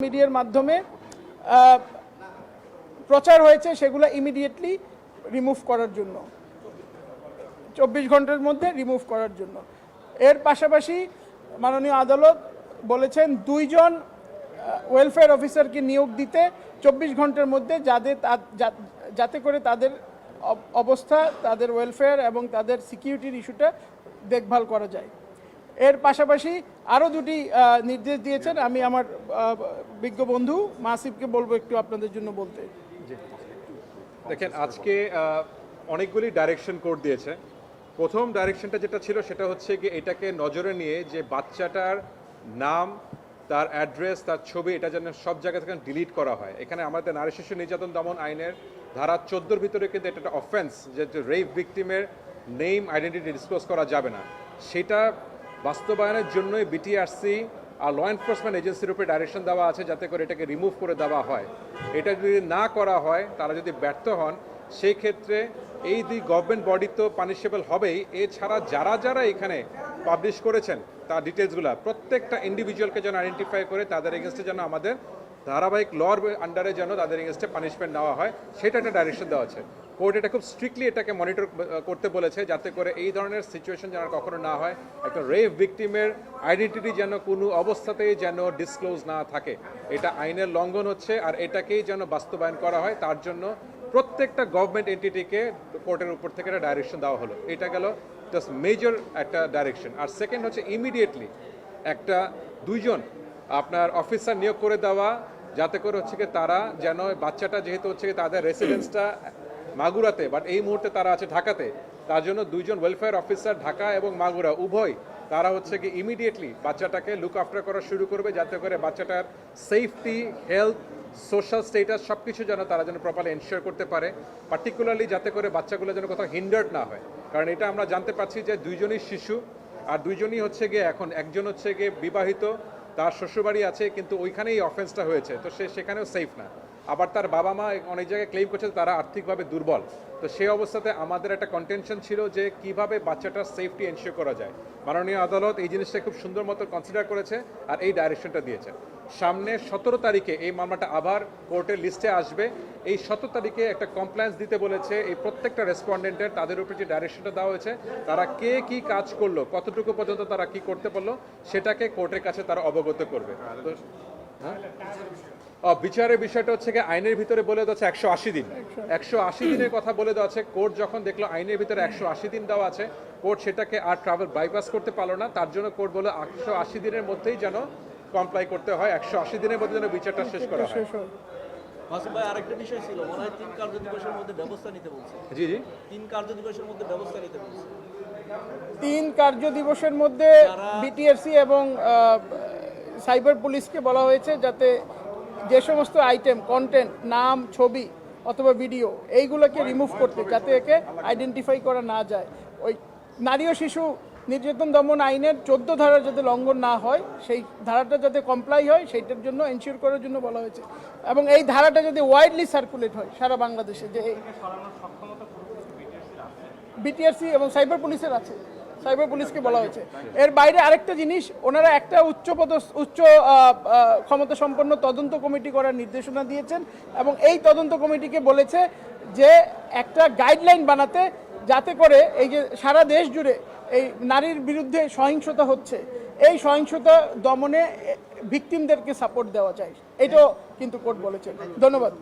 মিডিয়ার মাধ্যমে প্রচার হয়েছে সেগুলো ইমিডিয়েটলি রিমুভ করার জন্য 24 ঘন্টার মধ্যে রিমুভ করার জন্য। এর পাশাপাশি মাননীয় আদালত বলেছেন 2 জন ওয়েলফেয়ার অফিসারকে নিয়োগ দিতে 24 ঘন্টার মধ্যে যাতে করে তাদের অবস্থা, তাদের ওয়েলফেয়ার এবং তাদের সিকিউরিটির ইস্যুটা দেখভাল করা যায়। এর পাশাপাশি আরও 2টি নির্দেশ দিয়েছেন। আমি আমার বিজ্ঞ বন্ধু মাসিফকে বলবো একটু আপনাদের জন্য বলতে। দেখেন, আজকে অনেকগুলি ডাইরেকশন কোড দিয়েছে। প্রথম ডাইরেকশনটা যেটা ছিল সেটা হচ্ছে কি এটাকে নজরে নিয়ে যে বাচ্চাটার নাম, তার অ্যাড্রেস, তার ছবি, এটা যেন সব জায়গা থেকে ডিলিট করা হয়। এখানে আমাদের নারী শিশু নির্যাতন দমন আইনের ধারা 14-র ভিতরে কিন্তু এটা একটা অফেন্স, যে রেপ ভিকটিমের নেম আইডেন্টিটি ডিসক্লোজ করা যাবে না। সেটা বাস্তবায়নের জন্যই বিটিআরসি আর ল এনফোর্সমেন্ট এজেন্সির উপরে ডাইরেকশন দেওয়া আছে যাতে করে এটাকে রিমুভ করে দেওয়া হয়। এটা যদি না করা হয়, তারা যদি ব্যর্থ হন, সেই ক্ষেত্রে এই 2 গভর্নমেন্ট বডি তো পানিশেবল হবেই। এছাড়া যারা যারা এখানে পাবলিশ করেছেন তার ডিটেলসগুলো প্রত্যেকটা ইন্ডিভিজুয়ালকে যেন আইডেন্টিফাই করে তাদের এগেনস্টে যেন আমাদের ধারাবাহিক লর আন্ডারে যেন তাদের এগেনস্টে পানিশমেন্ট নেওয়া হয়, সেটা একটা ডাইরেকশন দেওয়া আছে। কোর্ট এটা খুব স্ট্রিক্টলি এটাকে মনিটর করতে বলেছে যাতে করে এই ধরনের সিচুয়েশন যেন কখনো না হয়। একটা রেপ ভিকটিমের আইডেন্টিটি যেন কোনো অবস্থাতেই যেন ডিসক্লোজ না থাকে। এটা আইনের লঙ্ঘন হচ্ছে, আর এটাকেই যেন বাস্তবায়ন করা হয় তার জন্য প্রত্যেকটা গভর্নমেন্ট এন্টিটিকে কোর্টের উপর থেকে একটা ডাইরেকশন দেওয়া হলো। এটা গেল জাস্ট মেজর একটা ডাইরেকশন। আর সেকেন্ড হচ্ছে ইমিডিয়েটলি একটা 2 জন আপনার অফিসার নিয়োগ করে দেওয়া, যাতে করে হচ্ছে কি তারা যেন বাচ্চাটা যেহেতু হচ্ছে কি তাদের রেসিডেন্সটা মাগুরাতে, বাট এই মুহূর্তে তারা আছে ঢাকাতে, তার জন্য 2 জন ওয়েলফেয়ার অফিসার ঢাকা এবং মাগুরা উভয় তারা হচ্ছে কি ইমিডিয়েটলি বাচ্চাটাকে লুক আফটার করা শুরু করবে, যাতে করে বাচ্চাটার সেফটি, হেলথ, সোশ্যাল স্টেটাস সব কিছু যেন তারা যেন প্রপারলি এনশিওর করতে পারে। পার্টিকুলারলি যাতে করে বাচ্চাগুলো যেন কোথাও হিন্ডার্ড না হয়, কারণ এটা আমরা জানতে পারছি যে 2 জনই শিশু, আর 2 জনই হচ্ছে গিয়ে এখন একজন হচ্ছে গিয়ে বিবাহিত, তার শ্বশুরবাড়ি আছে, কিন্তু ওইখানেই অফেন্সটা হয়েছে, তো সে সেখানেও সেফ না। আবার তার বাবা মা অনেক জায়গায় ক্লেম করছে তারা আর্থিকভাবে দুর্বল। তো সেই অবস্থাতে আমাদের একটা কন্টেনশন ছিল যে কিভাবে বাচ্চাটার সেফটি এনশিওর করা যায়। মাননীয় আদালত এই জিনিসটা খুব সুন্দর মতো কনসিডার করেছে আর এই ডাইরেকশনটা দিয়েছে। সামনে 17 তারিখে এই মামলাটা আবার কোর্টের লিস্টে আসবে। এই 17 তারিখে একটা কমপ্লেন্স দিতে বলেছে এই প্রত্যেকটা রেসপন্ডেন্টের, তাদের উপরে যে ডাইরেকশনটা দেওয়া হয়েছে, তারা কে কি কাজ করলো, কতটুকু পর্যন্ত তারা কি করতে পারলো, সেটাকে কোর্টের কাছে তারা অবগত করবে। বিচারের বিষয়টা হচ্ছে কি আইনের ভিতরে বলে দেওয়া আছে 180 দিন। 180 দিনের কথা বলে দেওয়া আছে। কোর্ট যখন দেখলো আইনের ভিতরে 180 দিন দেওয়া আছে, কোর্ট সেটাকে আর ট্রাভেল বাইপাস করতে পারলো না। তার জন্য কোর্ট বলে 180 দিনের মধ্যেই যেন কমপ্লাই করতে হয়, 180 দিনের মধ্যে যেন বিচারটা শেষ করা হয়। মাসুম ভাই, আরেকটা বিষয় ছিল, মনে হয় 3 কার্যদিবসের মধ্যে ব্যবস্থা নিতে বলছে। জি জি, 3 কার্যদিবসের মধ্যে ব্যবস্থা নিতে বলছে। 3 কার্যদিবসের মধ্যে বিটিআরসি এবং সাইবার পুলিশকে বলা হয়েছে যাতে যে সমস্ত আইটেম, কন্টেন্ট, নাম, ছবি অথবা ভিডিও, এইগুলোকে রিমুভ করতে, যাতে একে আইডেন্টিফাই করা না যায়। ওই নারী ও শিশু নির্যাতন দমন আইনের 14 ধারা যাতে লঙ্ঘন না হয়, সেই ধারাটা যাতে কমপ্লাই হয়, সেইটার জন্য এনশিওর করার জন্য বলা হয়েছে। এবং এই ধারাটা যদি ওয়াইডলি সার্কুলেট হয় সারা বাংলাদেশে, যে বিটিআরসি এবং সাইবার পুলিশের আছে, সাইবার পুলিশকে বলা হয়েছে। এর বাইরে আরেকটা জিনিস, ওনারা একটা উচ্চ ক্ষমতা সম্পন্ন তদন্ত কমিটি করার নির্দেশনা দিয়েছেন এবং এই তদন্ত কমিটিকে বলেছে যে একটা গাইডলাইন বানাতে, যাতে করে এই যে সারা দেশ জুড়ে এই নারীর বিরুদ্ধে সহিংসতা হচ্ছে, এই সহিংসতা দমনে ভিকটিমদেরকে সাপোর্ট দেওয়া যায়। এটাও কিন্তু কোর্ট বলেছেন। ধন্যবাদ।